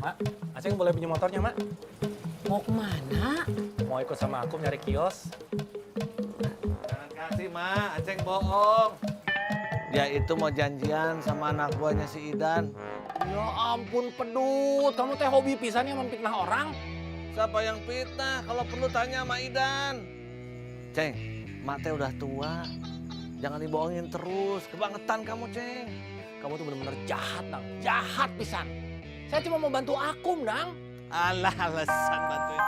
Mak, Aceng boleh pinjam motornya, Mak? Mau kemana? Mau ikut sama aku nyari kios. Jangan kasih, Ma. Aceng bohong. Dia itu mau janjian sama anak buahnya si Idan. Ya ampun, pedut. Kamu teh hobi pisan ya memfitnah orang. Siapa yang fitnah? Kalau perlu tanya sama Idan. Ceng, Mak teh udah tua. Jangan dibohongin terus. Kebangetan kamu, Ceng. Kamu tuh bener-bener jahat, Dang. Jahat pisan. Saya cuma mau bantu Akum, Dang. Alah, alasan bantuin.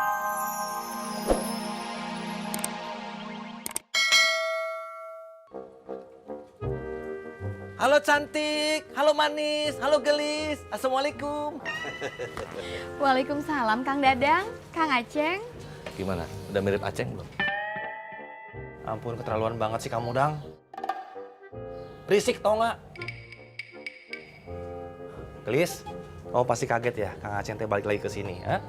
Halo cantik, halo manis, halo gelis. Assalamualaikum. Waalaikumsalam Kang Dadang, Kang Aceng. Gimana? Udah mirip Aceng belum? Ampun, keterlaluan banget sih kamu, Dang. Berisik tau nggak? Gelis, kamu pasti kaget ya Kang Aceng teh balik lagi ke sini, ya?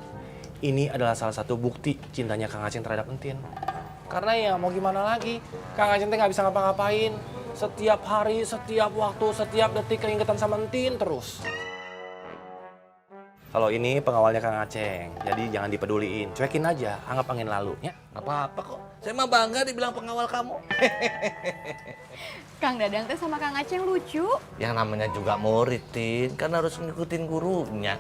Ini adalah salah satu bukti cintanya Kang Aceng terhadap Entin. Karena ya mau gimana lagi, Kang Aceng teh nggak bisa ngapa-ngapain. Setiap hari, setiap waktu, setiap detik keingetan sama Entin terus. Kalau ini pengawalnya Kang Aceng, jadi jangan dipeduliin. Cuekin aja, anggap angin lalu, ya. Gak apa-apa kok. Saya mah bangga dibilang pengawal kamu. Kang Dadang teh sama Kang Aceng lucu. Yang namanya juga murid, Tin. Kan harus ngikutin gurunya.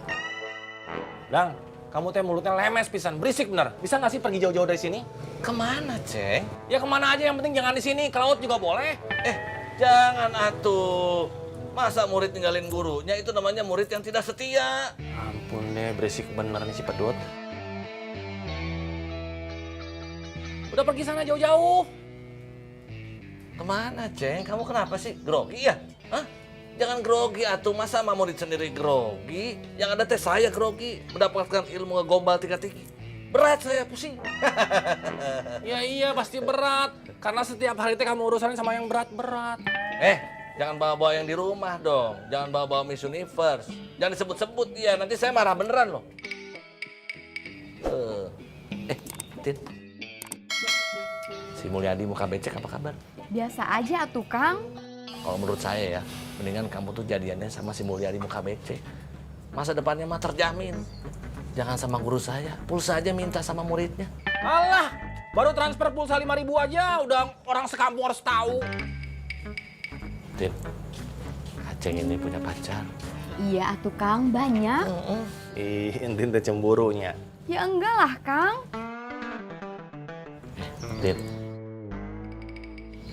Dang, kamu teh mulutnya lemes pisan, berisik bener. Bisa nggak sih pergi jauh-jauh dari sini? Kemana, Ceng? Ya kemana aja, yang penting jangan di sini. Ke laut juga boleh. Jangan atuh. Masa murid ninggalin gurunya, itu namanya murid yang tidak setia. Ampun deh, berisik bener nih si pedut. Udah pergi sana jauh-jauh. Kemana, Ceng? Kamu kenapa sih? Grogi ya? Hah? Jangan grogi atuh, masa sama murid sendiri grogi? Yang ada teh saya grogi, mendapatkan ilmu ngegombal tiga-tigi. Berat saya, pusing. Ya iya, pasti berat. Karena setiap hari teh kamu urusan sama yang berat-berat. Jangan bawa-bawa yang di rumah dong. Jangan bawa-bawa Miss Universe. Jangan disebut-sebut dia, nanti saya marah beneran loh. Tin. Si Mulyadi muka becek apa kabar? Biasa aja atuh Kang. Kalau menurut saya ya, mendingan kamu tuh jadiannya sama si Mulyadi muka becek. Masa depannya mah terjamin. Jangan sama guru saya, pulsa aja minta sama muridnya. Alah, baru transfer pulsa 5.000 aja, udah orang sekampung harus tahu. Tin, Aceng ini punya pacar. Iya atuh Kang, banyak. Ih, Entin teh cemburunya. Ya enggak lah Kang. Tin,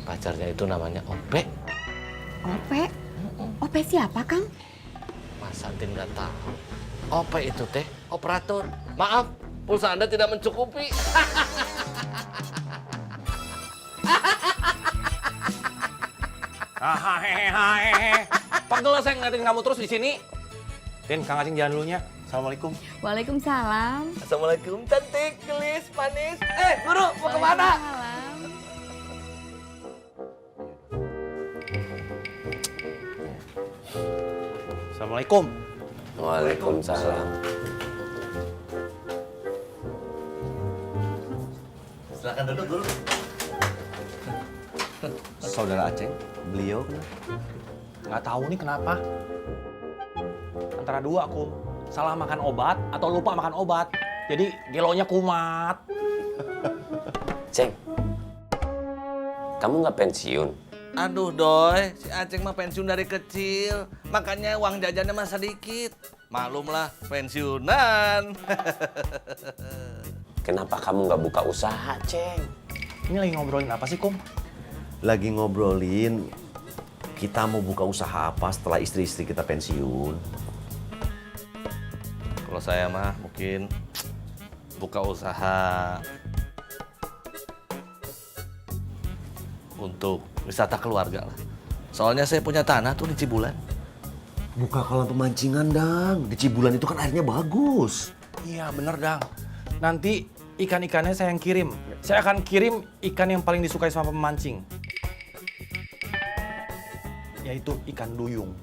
pacarnya itu namanya Ope. Ope? Ope siapa Kang? Masa Tin nggak tahu? Ope itu teh operator. Maaf, pulsa Anda tidak mencukupi. Hahaha. Pegel saya ngeliatin kamu terus di sini. Tin, Kang Aceng jalan dulunya. Assalamualaikum. Waalaikumsalam. Assalamualaikum, cantik, gelis, manis. Guru, mau kemana? Waalaikumsalam. Assalamualaikum. Waalaikumsalam. Silakan duduk, Guru. Saudara Aceng, beliau kenapa? Nggak tahu nih kenapa. Antara dua aku, salah makan obat atau lupa makan obat. Jadi gelonya kumat. Ceng, kamu nggak pensiun? Aduh, Doi, si Aceng mah pensiun dari kecil. Makanya uang jajannya mah sedikit. Maklumlah, pensiunan. Kenapa kamu nggak buka usaha, Ceng? Ini lagi ngobrolin apa sih, Kum? Lagi ngobrolin kita mau buka usaha apa setelah istri-istri kita pensiun. Kalau saya mah mungkin buka usaha untuk wisata keluarga lah. Soalnya saya punya tanah tuh di Cibulan. Buka kolam pemancingan, Dang. Di Cibulan itu kan airnya bagus. Iya, bener, Dang. Nanti ikan-ikannya saya yang kirim. Saya akan kirim ikan yang paling disukai sama pemancing. Yaitu ikan duyung.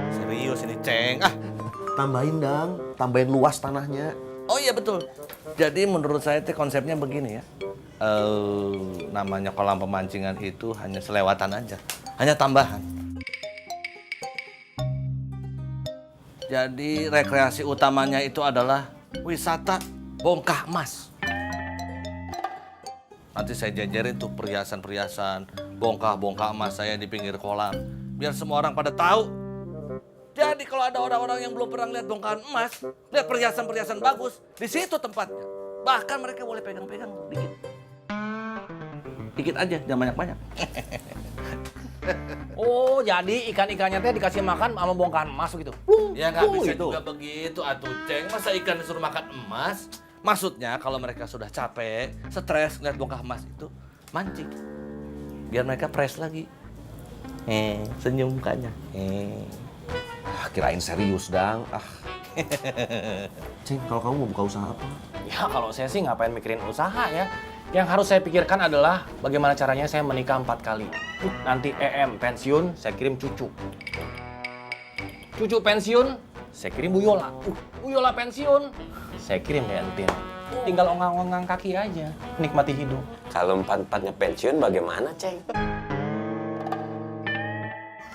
Serius ini, Ceng. Tambahin, Dang. Tambahin luas tanahnya. Oh iya betul. Jadi menurut saya teh konsepnya begini ya. Namanya kolam pemancingan itu hanya selewatan aja. Hanya tambahan. Jadi rekreasi utamanya itu adalah wisata bongkah emas. Nanti saya jajarin tuh perhiasan-perhiasan, bongkah-bongkah emas saya di pinggir kolam. Biar semua orang pada tahu. Jadi kalau ada orang-orang yang belum pernah lihat bongkahan emas, lihat perhiasan-perhiasan bagus, di situ tempatnya. Bahkan mereka boleh pegang-pegang dikit. Dikit aja, jangan banyak-banyak. Oh, jadi ikan-ikannya teh dikasih makan sama bongkahan emas gitu. Ya nggak bisa gitu. juga begitu, atuh Ceng. Masa ikan disuruh makan emas? Maksudnya kalau mereka sudah capek, stres ngeliat bongkah emas itu, mancing. Biar mereka fresh lagi. Senyum mukanya. Ah, kirain serius, Dang. Ah. Ceng, kalau kamu mau buka usaha apa? Ya kalau saya sih ngapain mikirin usaha ya. Yang harus saya pikirkan adalah bagaimana caranya saya menikah 4 kali. Nanti pensiun, saya kirim cucu. Cucu pensiun, saya kirim Bu Yola. Bu Yola pensiun, saya kirim ke Entin. Tinggal onggang-onggang kaki aja, nikmati hidup. Kalau empat-empatnya pensiun bagaimana, Ceng?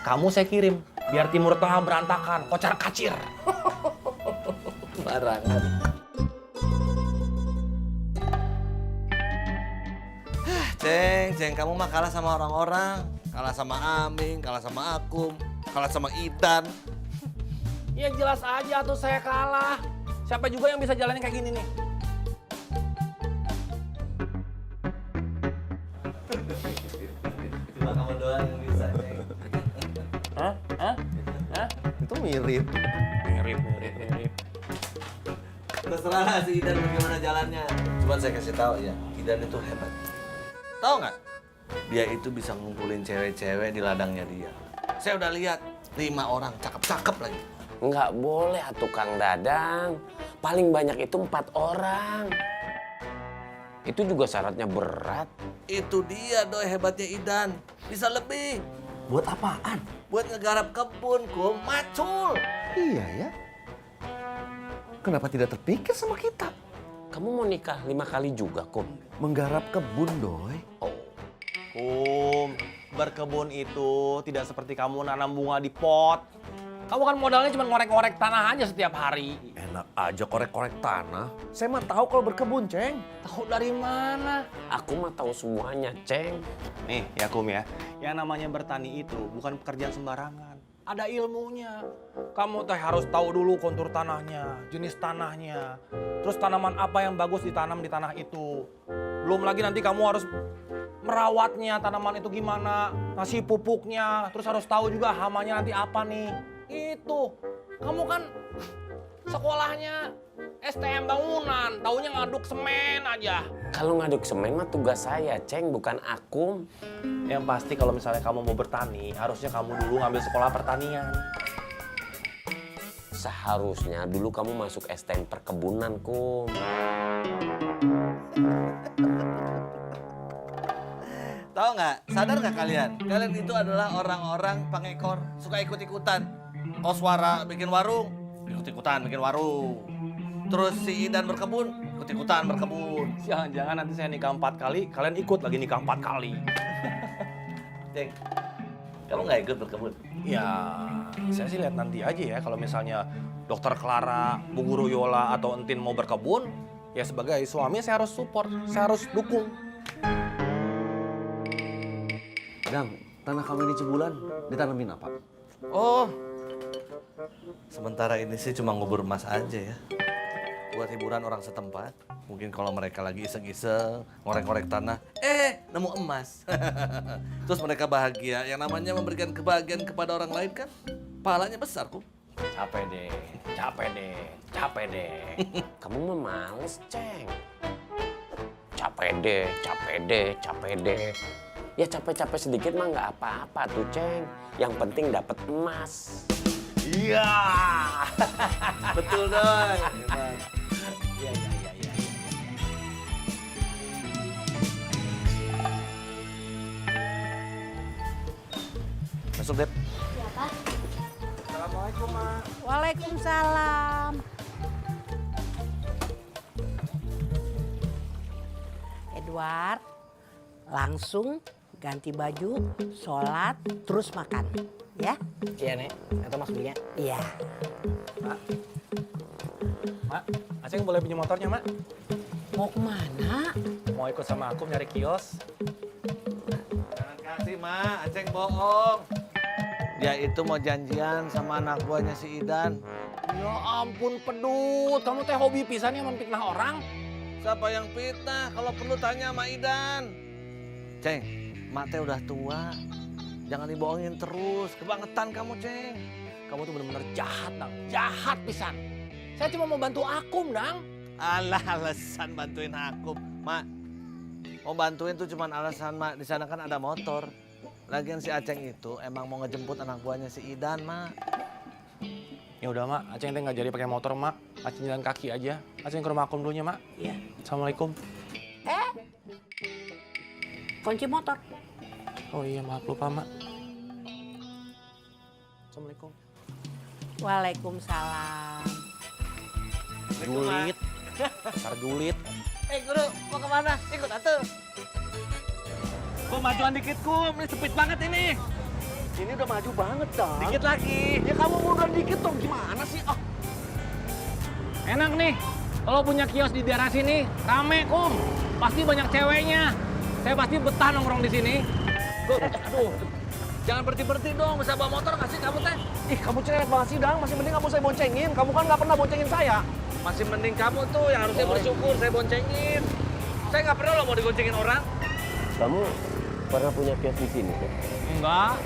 Kamu saya kirim, biar Timur Tengah berantakan, kocar kacir. Barangan. Ceng, kamu mah kalah sama orang-orang. Kalah sama Aming, kalah sama Akum, kalah sama Idan. Ya jelas aja tuh saya kalah. Siapa juga yang bisa jalanin kayak gini nih? Cuma kamu doang yang bisa, Ceng. Hah? Itu mirip. Mirip. Terserah si Idan bagaimana jalannya. Cuman saya kasih tahu ya, Idan itu hebat. Tahu nggak? Dia itu bisa ngumpulin cewek-cewek di ladangnya dia. Saya udah lihat 5 orang cakep-cakep lagi. Nggak boleh atuh Kang Dadang. Paling banyak itu 4 orang. Itu juga syaratnya berat. Itu dia doi hebatnya Idan. Bisa lebih. Buat apaan? Buat ngegarap kebun, Kum. Macul. Iya ya. Kenapa tidak terpikir sama kita? Kamu mau nikah 5 kali juga, Kum? Menggarap kebun, Doi. Oh, Berkebun itu tidak seperti kamu nanam bunga di pot. Kamu kan modalnya cuma ngorek-ngorek tanah aja setiap hari. Enak aja korek-korek tanah. Saya mah tahu kalau berkebun, Ceng. Tahu dari mana? aku mah tahu semuanya, Ceng. Nih ya Kum ya, yang namanya bertani itu bukan pekerjaan sembarangan. Ada ilmunya. Kamu teh harus tahu dulu kontur tanahnya, jenis tanahnya. Terus tanaman apa yang bagus ditanam di tanah itu. Belum lagi nanti kamu harus merawatnya, tanaman itu gimana, ngasih pupuknya. Terus harus tahu juga hamanya nanti apa nih. Itu, kamu kan sekolahnya STM bangunan, taunya ngaduk semen aja. Kalau ngaduk semen mah tugas saya, Ceng, bukan Akum. Yang pasti kalau misalnya kamu mau bertani, harusnya kamu dulu ngambil sekolah pertanian. Seharusnya dulu kamu masuk STM perkebunan, Kum. Tahu nggak? Sadar nggak kalian? Kalian itu adalah orang-orang pengekor, suka ikut-ikutan. Koswara bikin warung, ikut-ikutan bikin warung. Terus si Idan berkebun, ikut-ikutan berkebun. Jangan-jangan nanti saya nikah 4 kali, kalian ikut lagi nikah 4 kali. Ceng, kamu nggak ikut berkebun? Ya, saya sih lihat nanti aja ya. Kalau misalnya Dokter Clara, Bu Guru Yola, atau Entin mau berkebun, ya sebagai suami saya harus support, saya harus dukung. Dang, tanah kamu ini Cibulan ditanamin apa? Oh, sementara ini sih cuma ngubur emas aja ya. Buat hiburan orang setempat. Mungkin kalau mereka lagi iseng-iseng, ngorek-ngorek tanah, nemu emas. Terus mereka bahagia. Yang namanya memberikan kebahagiaan kepada orang lain kan, pahalanya besar, Kum. Capek deh. Kamu mah males, Ceng. Capek deh. Ya capek-capek sedikit mah nggak apa-apa tuh, Ceng. Yang penting dapat emas. Iya. Betul, Doi. Iya. Masuk, Dep. Waalaikumsalam. Edward, langsung ganti baju, sholat, terus makan. Ya? Iya, Nek. Itu Mas belinya. Iya. Mak, Aceng boleh pinjam motornya, Mak? Mau kemana? Mau ikut sama aku nyari kios. Jangan kasih, Ma. Aceng bohong. Dia itu mau janjian sama anak buahnya si Idan. Ya ampun, pedut. Kamu teh hobi pisannya memfitnah orang. Siapa yang fitnah? Kalau perlu tanya sama Idan. Ceng, Mak teh udah tua. Jangan dibohongin terus. Kebangetan kamu, Ceng. Kamu tuh bener-bener jahat, Dang. Jahat pisan. Saya cuma mau bantu Akum, Dang. Alah, alasan bantuin aku. Mak, mau bantuin tuh cuman alasan, Mak. Di sana kan ada motor. Lagian si Aceng itu emang mau ngejemput anak buahnya si Idan, Mak. Ya udah, Mak. Aceng teh nggak jadi pakai motor, Mak. Aceng jalan kaki aja. Aceng ke rumah Akum dulunya, Mak. Iya. Assalamualaikum. Kunci motor. Oh iya, maaf lupa, Mak. Assalamualaikum. Waalaikumsalam. Julit. Dasar julit. Guru, mau kemana? Ikut atuh. Kum, majuan dikit, Kum. Ini sempit banget ini. Ini udah maju banget dong. Dikit lagi. Ya kamu mundur dikit dong, gimana sih? Oh, Enak nih. Kalau punya kios di daerah sini, rame, Kum. Pasti banyak ceweknya. Saya pasti betah nongkrong di sini. Aduh, jangan berhenti-berhenti dong. Bisa bawa motor nggak sih kamu teh? Ih, kamu cerewet banget sih, Dang. Masih mending kamu saya boncengin. Kamu kan nggak pernah boncengin saya. Masih mending kamu tuh yang harusnya bersyukur saya boncengin. Saya nggak pernah loh mau digoncengin orang. kamu pernah punya kios di sini? Enggak.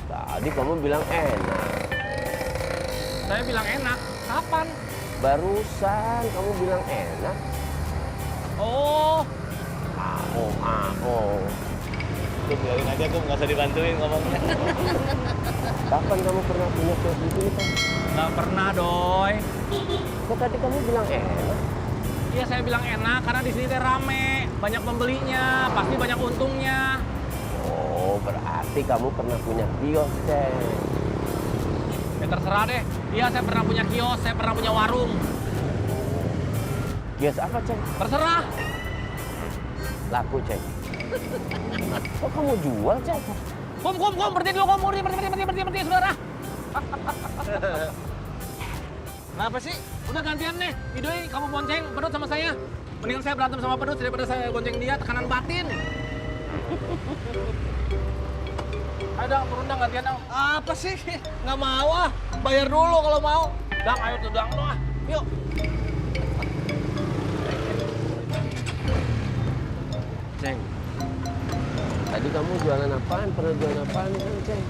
Tadi kamu bilang enak. Saya bilang enak. Kapan? Barusan kamu bilang enak. Oh, Biarin aja, Kum. Nggak usah dibantuin ngomongnya. Kapan kamu pernah punya kios di sini, kan? nggak pernah, Doy. Kok tadi kamu bilang enak? Iya, saya bilang enak karena di sini teh rame, banyak pembelinya, pasti banyak untungnya. Oh, berarti kamu pernah punya kios, Ceng. Ya terserah deh. Iya, saya pernah punya kios, saya pernah punya warung. Kios apa, Ceng? Terserah. Laku, Ceng. Kok kamu jual, Ceng? Kum, berhenti dulu, Kum. Berhenti, saudara. Kenapa sih? Udah gantian nih. Idoi, kamu bonceng Pedut sama saya. Mendingan saya berantem sama Pedut daripada saya bonceng dia, tekanan batin. Ayo, Dang, turun, Dang, gantian, Dang. Apa sih? Nggak mau ah. Bayar dulu kalau mau. Dang, ayo tuh, Dang, ah. Yuk. Ceng, tadi kamu jualan apaan? Pernah jualan apaan, kan, Ceng?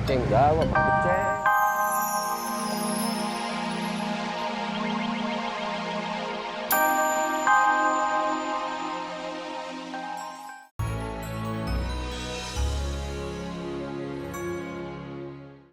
Ceng, jawab aku, Ceng.